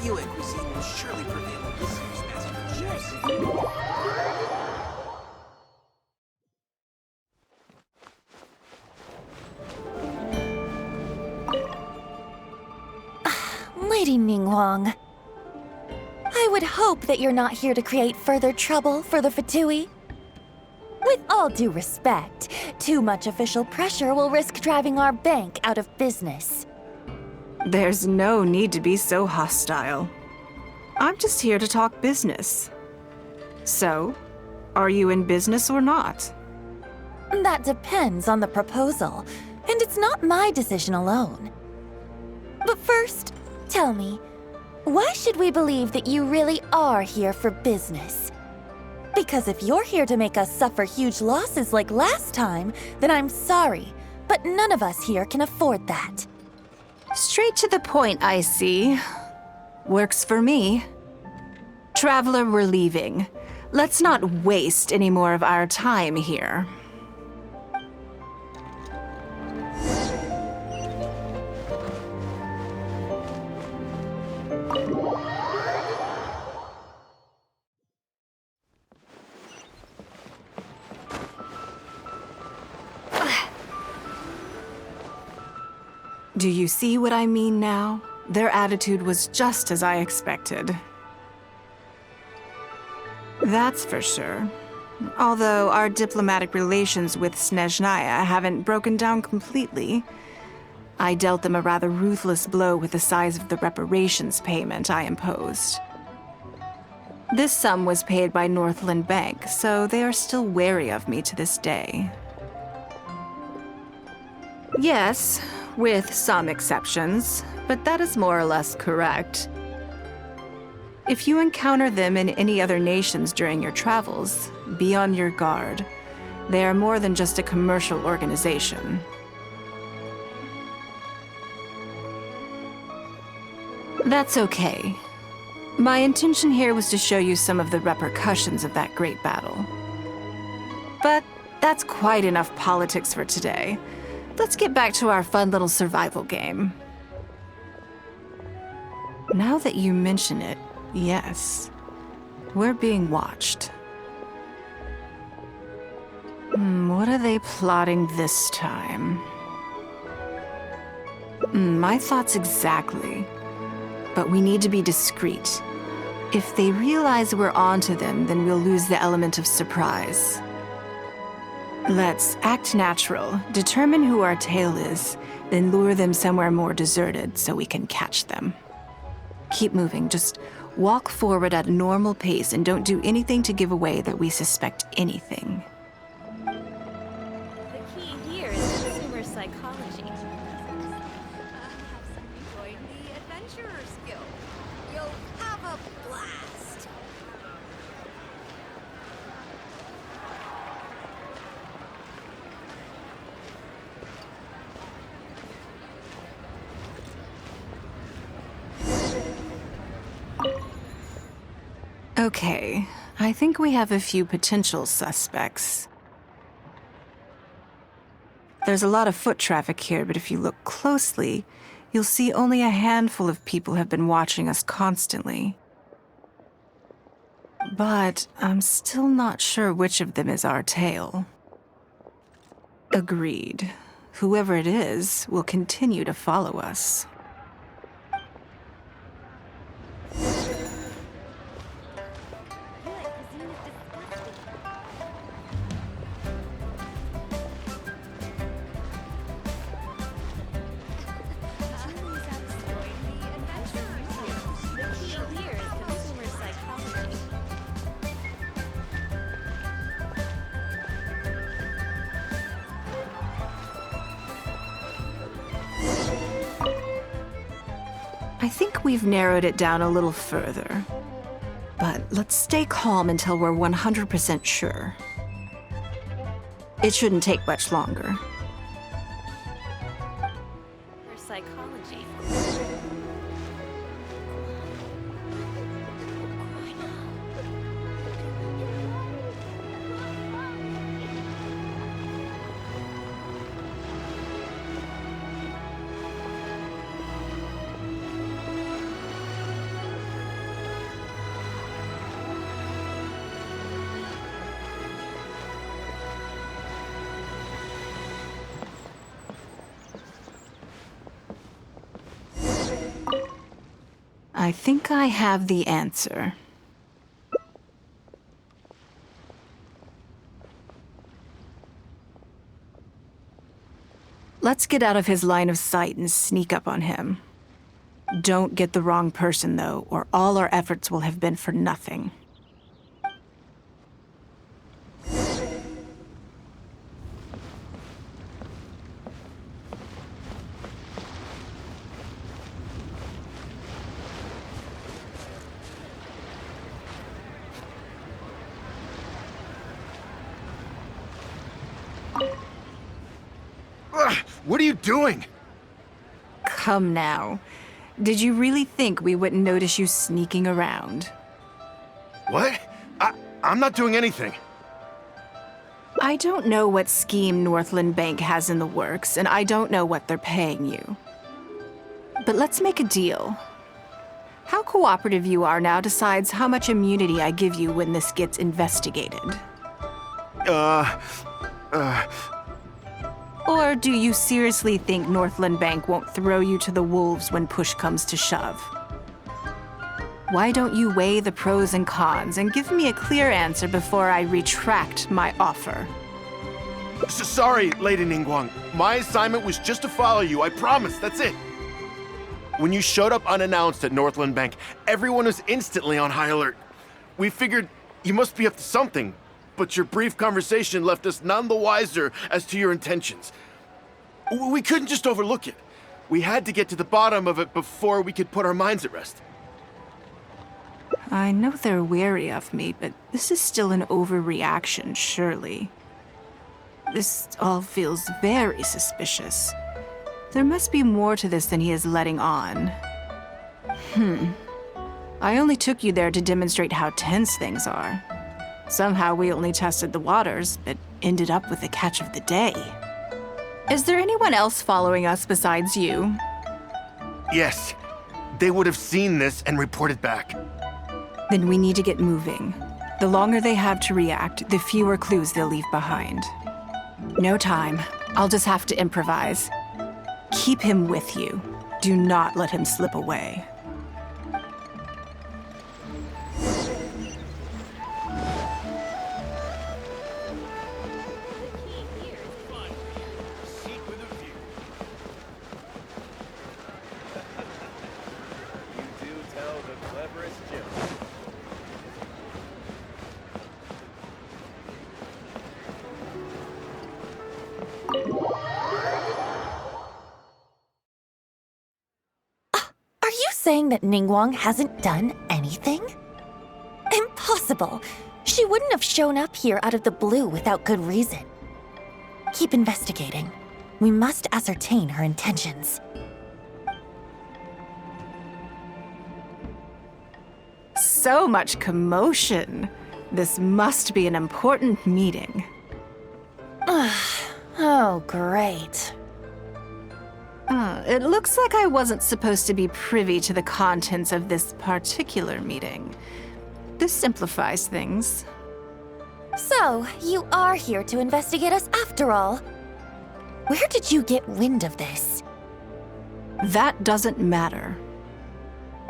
Yue cuisine will surely prevail in this year's Master of Chefs. Lady Ningguang, I would hope that you're not here to create further trouble for the Fatui. With all due respect, too much official pressure will risk driving our bank out of business. There's no need to be so hostile. I'm just here to talk business. So, are you in business or not? That depends on the proposal, and it's not my decision alone. But first, tell me, why should we believe that you really are here for business? Because if you're here to make us suffer huge losses like last time, then I'm sorry, but none of us here can afford that. Straight to the point, I see. Works for me. Traveler, we're leaving. Let's not waste any more of our time here. Do you see what I mean now? Their attitude was just as I expected. That's for sure. Although our diplomatic relations with Snezhnaya haven't broken down completely, I dealt them a rather ruthless blow with the size of the reparations payment I imposed. This sum was paid by Northland Bank, so they are still wary of me to this day. Yes, with some exceptions, but that is more or less correct. If you encounter them in any other nations during your travels, be on your guard. They are more than just a commercial organization. That's okay. My intention here was to show you some of the repercussions of that great battle. But that's quite enough politics for today. Let's get back to our fun little survival game. Now that you mention it, yes, we're being watched. What are they plotting this time? My thoughts exactly. But we need to be discreet. If they realize we're onto them, then we'll lose the element of surprise. Let's act natural, determine who our tail is, then lure them somewhere more deserted so we can catch them. Keep moving, just walk forward at a normal pace and don't do anything to give away that we suspect anything. The key here is consumer psychology. Have some join the Adventurers Guild. You'll have a blast. Okay, I think we have a few potential suspects. There's a lot of foot traffic here, but if you look closely, you'll see only a handful of people have been watching us constantly. But I'm still not sure which of them is our tail. Agreed. Whoever it is will continue to follow us. I think we've narrowed it down a little further. But let's stay calm until we're 100% sure. It shouldn't take much longer. For psychology. I think I have the answer. Let's get out of his line of sight and sneak up on him. Don't get the wrong person, though, or all our efforts will have been for nothing. Ugh, what are you doing? Come now. Did you really think we wouldn't notice you sneaking around? What? I'm not doing anything. I don't know what scheme Northland Bank has in the works, and I don't know what they're paying you. But let's make a deal. How cooperative you are now decides how much immunity I give you when this gets investigated. Or do you seriously think Northland Bank won't throw you to the wolves when push comes to shove? Why don't you weigh the pros and cons and give me a clear answer before I retract my offer? Sorry, Lady Ningguang. My assignment was just to follow you, I promise, that's it. When you showed up unannounced at Northland Bank, everyone was instantly on high alert. We figured you must be up to something, but your brief conversation left us none the wiser as to your intentions. We couldn't just overlook it. We had to get to the bottom of it before we could put our minds at rest. I know they're wary of me, but this is still an overreaction, surely. This all feels very suspicious. There must be more to this than he is letting on. I only took you there to demonstrate how tense things are. Somehow we only tested the waters, but ended up with the catch of the day. Is there anyone else following us besides you? Yes, they would have seen this and reported back. Then we need to get moving. The longer they have to react, the fewer clues they'll leave behind. No time. I'll just have to improvise. Keep him with you. Do not let him slip away. Are you saying that Ningguang hasn't done anything? Impossible! She wouldn't have shown up here out of the blue without good reason. Keep investigating. We must ascertain her intentions. So much commotion. This must be an important meeting. Oh, great. It looks like I wasn't supposed to be privy to the contents of this particular meeting. This simplifies things. So, you are here to investigate us after all. Where did you get wind of this? That doesn't matter.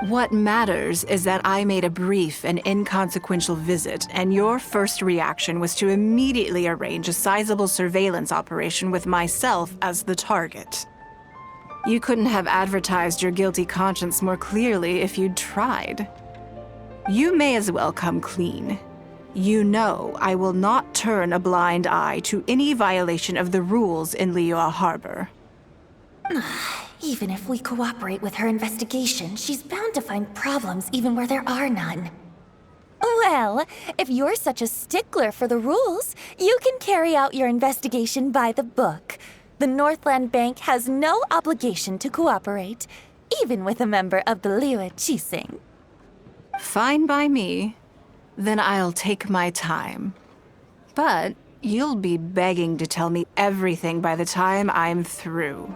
What matters is that I made a brief and inconsequential visit, and your first reaction was to immediately arrange a sizable surveillance operation with myself as the target. You couldn't have advertised your guilty conscience more clearly if you'd tried. You may as well come clean. You know I will not turn a blind eye to any violation of the rules in Liyue Harbor. Even if we cooperate with her investigation, she's bound to find problems even where there are none. Well, if you're such a stickler for the rules, you can carry out your investigation by the book. The Northland Bank has no obligation to cooperate, even with a member of the Liyue Qixing. Fine by me. Then I'll take my time. But you'll be begging to tell me everything by the time I'm through.